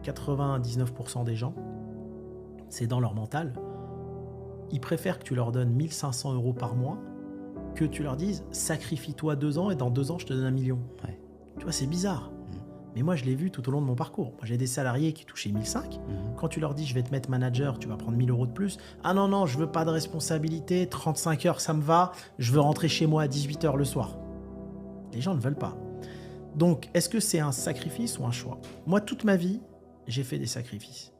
99% des gens, c'est dans leur mental, ils préfèrent que tu leur donnes 1 500 € par mois que tu leur dises sacrifie-toi 2 ans et dans 2 ans je te donne 1 million. Ouais. Tu vois, c'est bizarre. Mais moi, je l'ai vu tout au long de mon parcours. Moi, j'ai des salariés qui touchaient 1 500. Quand tu leur dis je vais te mettre manager, tu vas prendre 1 000 € de plus. Ah non, je veux pas de responsabilité, 35 heures, ça me va, je veux rentrer chez moi à 18 h le soir. Les gens ne veulent pas. Donc, est-ce que c'est un sacrifice ou un choix? Moi, toute ma vie, j'ai fait des sacrifices.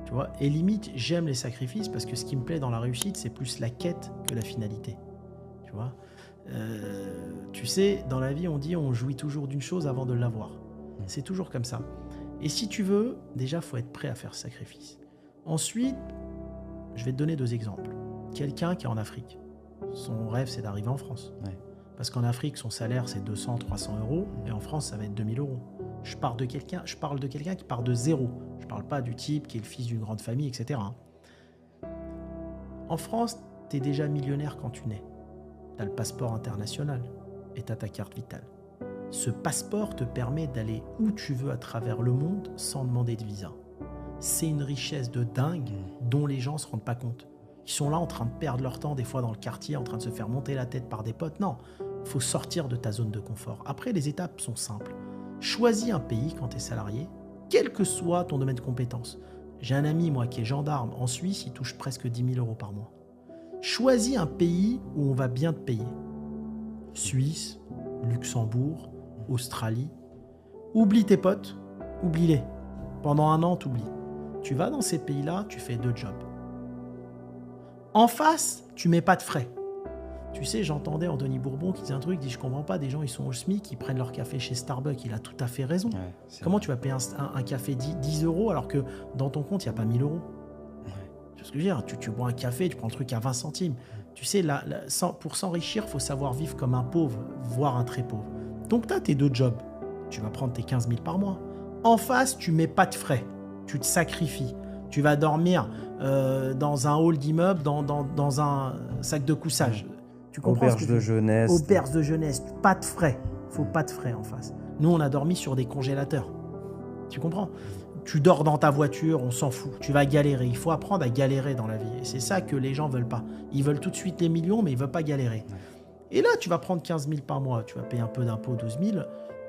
Tu vois, et limite, j'aime les sacrifices parce que ce qui me plaît dans la réussite, c'est plus la quête que la finalité. Tu vois, tu sais, dans la vie, on dit on jouit toujours d'une chose avant de l'avoir. C'est toujours comme ça. Et si tu veux, déjà, il faut être prêt à faire ce sacrifice. Ensuite, je vais te donner 2 exemples. Quelqu'un qui est en Afrique, son rêve, c'est d'arriver en France. Ouais. Parce qu'en Afrique, son salaire, c'est 200, 300 €, et en France, ça va être 2 000 €. Je parle de quelqu'un qui part de zéro. Je ne parle pas du type qui est le fils d'une grande famille, etc. En France, tu es déjà millionnaire quand tu nais. Tu as le passeport international et tu as ta carte vitale. Ce passeport te permet d'aller où tu veux à travers le monde sans demander de visa. C'est une richesse de dingue dont les gens ne se rendent pas compte. Ils sont là en train de perdre leur temps des fois dans le quartier, en train de se faire monter la tête par des potes. Non, il faut sortir de ta zone de confort. Après, les étapes sont simples. Choisis un pays quand tu es salarié, quel que soit ton domaine de compétence. J'ai un ami, moi, qui est gendarme en Suisse, il touche presque 10 000 € par mois. Choisis un pays où on va bien te payer. Suisse, Luxembourg, Australie. Oublie tes potes, oublie-les. Pendant 1 an, t'oublies. Tu vas dans ces pays-là, tu fais 2 jobs. En face, tu mets pas de frais. Tu sais, j'entendais Anthony Bourbon qui disait un truc, il dit je comprends pas, des gens ils sont au SMIC, ils prennent leur café chez Starbucks, il a tout à fait raison. Ouais, Comment tu vas payer un café 10 € alors que dans ton compte, il n'y a pas 1 000 €? Ouais. Tu vois ce que je veux dire, tu bois un café, tu prends le truc à 20 centimes. Tu sais, pour s'enrichir, il faut savoir vivre comme un pauvre, voire un très pauvre. Donc tu as tes 2 jobs. Tu vas prendre tes 15 000 par mois. En face, tu mets pas de frais. Tu te sacrifies. Tu vas dormir dans un hall d'immeuble, dans un sac de couchage. Tu comprends Auberge de jeunesse. Auberge de jeunesse. Pas de frais. Faut pas de frais en face. Nous, on a dormi sur des congélateurs. Tu comprends? Tu dors dans ta voiture, on s'en fout. Tu vas galérer. Il faut apprendre à galérer dans la vie. Et c'est ça que les gens veulent pas. Ils veulent tout de suite les millions, mais ils veulent pas galérer. Et là, tu vas prendre 15 000 par mois. Tu vas payer un peu d'impôts, 12 000.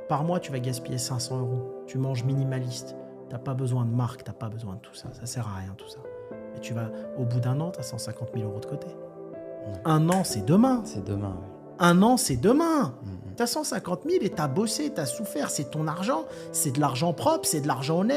Par mois, tu vas gaspiller 500 €. Tu manges minimaliste. Tu n'as pas besoin de marque, tu n'as pas besoin de tout ça. Ça sert à rien, tout ça. Et tu vas, au bout d'1 an, tu as 150 000 € de côté. 1 an, c'est demain. C'est demain, oui. 1 an, c'est demain. Tu as 150 000 et tu as bossé, tu as souffert. C'est ton argent. C'est de l'argent propre, c'est de l'argent honnête.